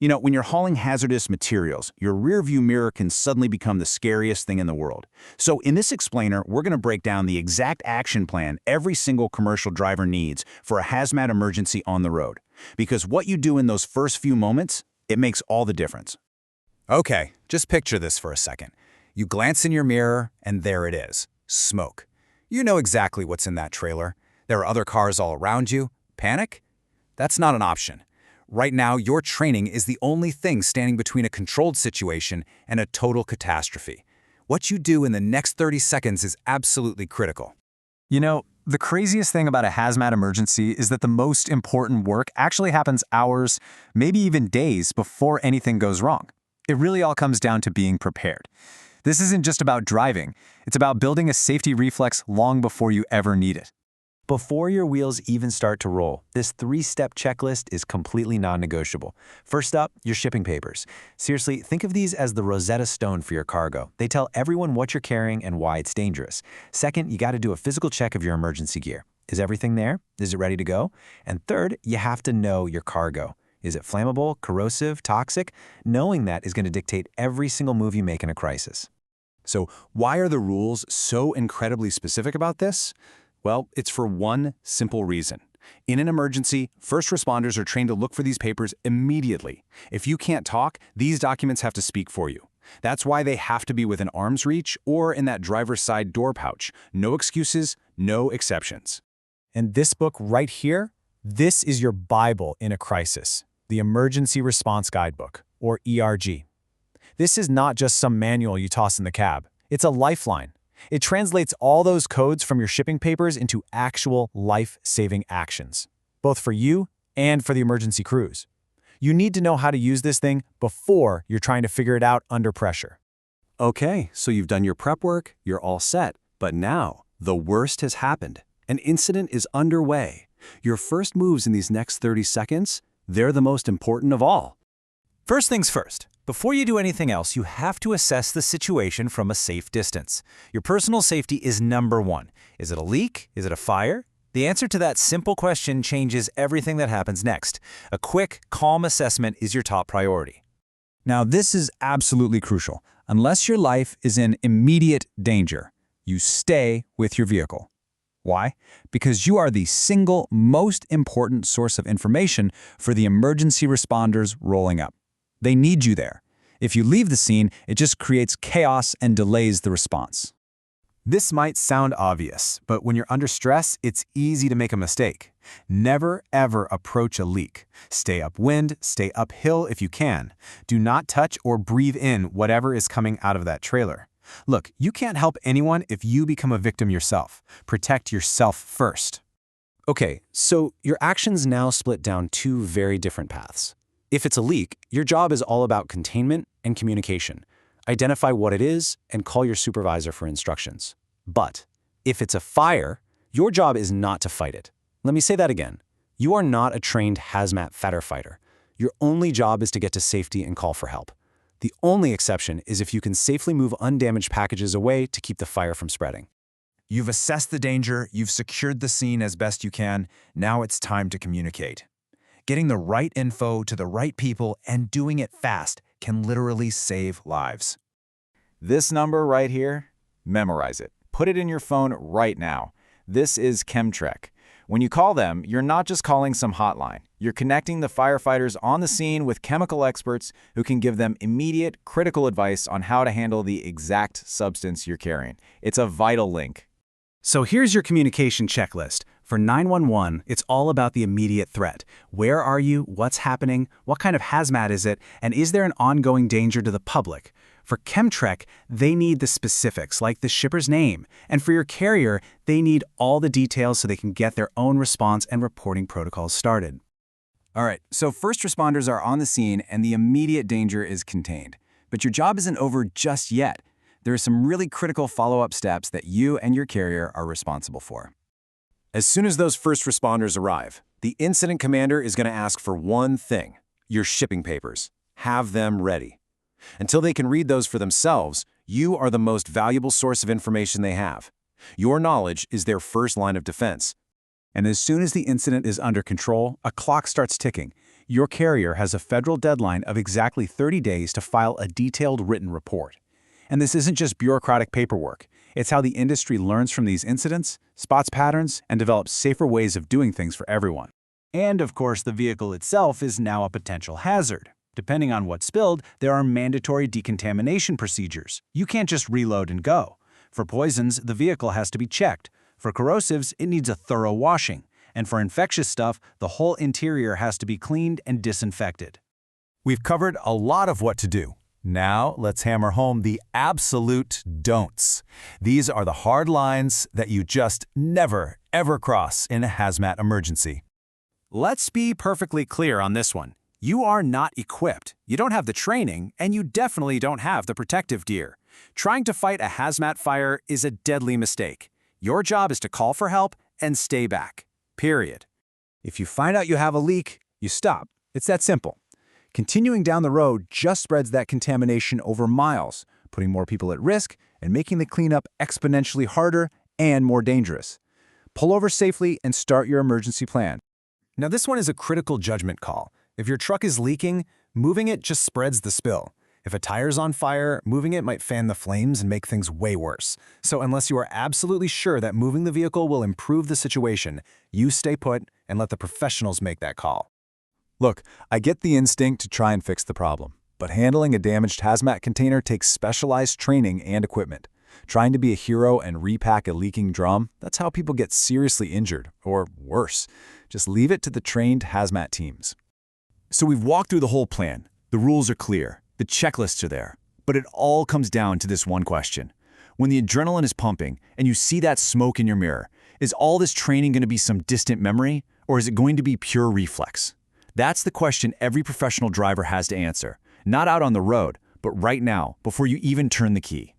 When you're hauling hazardous materials, your rearview mirror can suddenly become the scariest thing in the world. So in this explainer, we're going to break down the exact action plan every single commercial driver needs for a hazmat emergency on the road. Because what you do in those first few moments, it makes all the difference. Okay, just picture this for a second. You glance in your mirror, and there it is, smoke. You know exactly what's in that trailer. There are other cars all around you. Panic? That's not an option. Right now, your training is the only thing standing between a controlled situation and a total catastrophe. What you do in the next 30 seconds is absolutely critical. The craziest thing about a hazmat emergency is that the most important work actually happens hours, maybe even days before anything goes wrong. It really all comes down to being prepared. This isn't just about driving. It's about building a safety reflex long before you ever need it. Before your wheels even start to roll, this 3-step checklist is completely non-negotiable. First up, your shipping papers. Seriously, think of these as the Rosetta Stone for your cargo. They tell everyone what you're carrying and why it's dangerous. Second, you got to do a physical check of your emergency gear. Is everything there? Is it ready to go? And third, you have to know your cargo. Is it flammable, corrosive, toxic? Knowing that is going to dictate every single move you make in a crisis. So why are the rules so incredibly specific about this? Well, it's for one simple reason. In an emergency, first responders are trained to look for these papers immediately. If you can't talk, these documents have to speak for you. That's why they have to be within arm's reach or in that driver's side door pouch. No excuses, no exceptions. And this book right here, this is your Bible in a crisis, the Emergency Response Guidebook, or ERG. This is not just some manual you toss in the cab. It's a lifeline. It translates all those codes from your shipping papers into actual life-saving actions, both for you and for the emergency crews. You need to know how to use this thing before you're trying to figure it out under pressure. Okay, so you've done your prep work, you're all set. But now, the worst has happened. An incident is underway. Your first moves in these next 30 seconds, they're the most important of all. First things first. Before you do anything else, you have to assess the situation from a safe distance. Your personal safety is number one. Is it a leak? Is it a fire? The answer to that simple question changes everything that happens next. A quick, calm assessment is your top priority. Now, this is absolutely crucial. Unless your life is in immediate danger, you stay with your vehicle. Why? Because you are the single most important source of information for the emergency responders rolling up. They need you there. If you leave the scene, it just creates chaos and delays the response. This might sound obvious, but when you're under stress, it's easy to make a mistake. Never, ever approach a leak. Stay upwind, stay uphill if you can. Do not touch or breathe in whatever is coming out of that trailer. Look, you can't help anyone if you become a victim yourself. Protect yourself first. Okay, so your actions now split down two very different paths. If it's a leak, your job is all about containment and communication. Identify what it is and call your supervisor for instructions. But if it's a fire, your job is not to fight it. Let me say that again. You are not a trained hazmat firefighter. Your only job is to get to safety and call for help. The only exception is if you can safely move undamaged packages away to keep the fire from spreading. You've assessed the danger, you've secured the scene as best you can. Now it's time to communicate. Getting the right info to the right people and doing it fast can literally save lives. This number right here, memorize it. Put it in your phone right now. This is Chemtrek. When you call them, you're not just calling some hotline. You're connecting the firefighters on the scene with chemical experts who can give them immediate, critical advice on how to handle the exact substance you're carrying. It's a vital link. So here's your communication checklist. For 911, it's all about the immediate threat. Where are you? What's happening? What kind of hazmat is it? And is there an ongoing danger to the public? For Chemtrek, they need the specifics, like the shipper's name. And for your carrier, they need all the details so they can get their own response and reporting protocols started. All right, so first responders are on the scene and the immediate danger is contained. But your job isn't over just yet. There are some really critical follow-up steps that you and your carrier are responsible for. As soon as those first responders arrive, the incident commander is going to ask for one thing: your shipping papers. Have them ready. Until they can read those for themselves, you are the most valuable source of information they have. Your knowledge is their first line of defense. And as soon as the incident is under control, a clock starts ticking. Your carrier has a federal deadline of exactly 30 days to file a detailed written report. And this isn't just bureaucratic paperwork. It's how the industry learns from these incidents, spots patterns, and develops safer ways of doing things for everyone. And of course, the vehicle itself is now a potential hazard. Depending on what's spilled, there are mandatory decontamination procedures. You can't just reload and go. For poisons, the vehicle has to be checked. For corrosives, it needs a thorough washing. And for infectious stuff, the whole interior has to be cleaned and disinfected. We've covered a lot of what to do. Now, let's hammer home the absolute don'ts. These are the hard lines that you just never, ever cross in a hazmat emergency. Let's be perfectly clear on this one. You are not equipped, you don't have the training, and you definitely don't have the protective gear. Trying to fight a hazmat fire is a deadly mistake. Your job is to call for help and stay back. Period. If you find out you have a leak, you stop. It's that simple. Continuing down the road just spreads that contamination over miles, putting more people at risk and making the cleanup exponentially harder and more dangerous. Pull over safely and start your emergency plan. Now, this one is a critical judgment call. If your truck is leaking, moving it just spreads the spill. If a tire's on fire, moving it might fan the flames and make things way worse. So unless you are absolutely sure that moving the vehicle will improve the situation, you stay put and let the professionals make that call. Look, I get the instinct to try and fix the problem, but handling a damaged hazmat container takes specialized training and equipment. Trying to be a hero and repack a leaking drum, that's how people get seriously injured, or worse. Just leave it to the trained hazmat teams. So we've walked through the whole plan. The rules are clear. The checklists are there. But it all comes down to this one question. When the adrenaline is pumping and you see that smoke in your mirror, is all this training going to be some distant memory, or is it going to be pure reflex? That's the question every professional driver has to answer. Not out on the road, but right now, before you even turn the key.